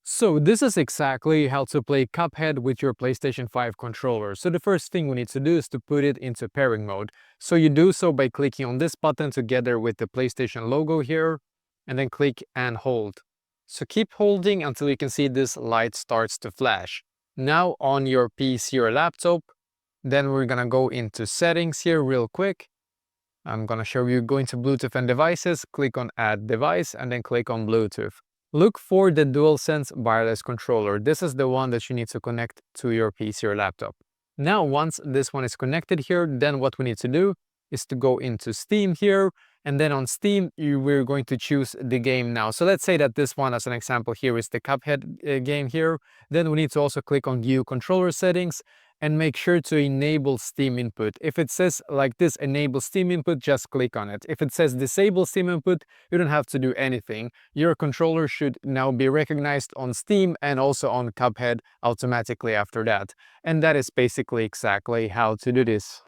So this is exactly how to play Cuphead with your PlayStation 5 controller. So the first thing we need to do is to put it into pairing mode. So you do so by clicking on this button together with the PlayStation logo here, and then click and hold. So keep holding until you can see this light starts to flash. Now on your PC or laptop, then we're gonna go into settings here real quick. I'm gonna show you, go into Bluetooth and devices, click on add device, and then click on Bluetooth. Look for the DualSense wireless controller. This is the one that you need to connect to your PC or laptop. Now, once this one is connected here, then what we need to do is to go into Steam here, and then on Steam, we're going to choose the game now. So let's say that this one, as an example here, is the Cuphead game here. Then we need to also click on View Controller Settings, and make sure to enable Steam input. If it says like this, enable Steam input, just click on it. If it says disable Steam input, you don't have to do anything. Your controller should now be recognized on Steam and also on Cuphead automatically after that. And that is basically exactly how to do this.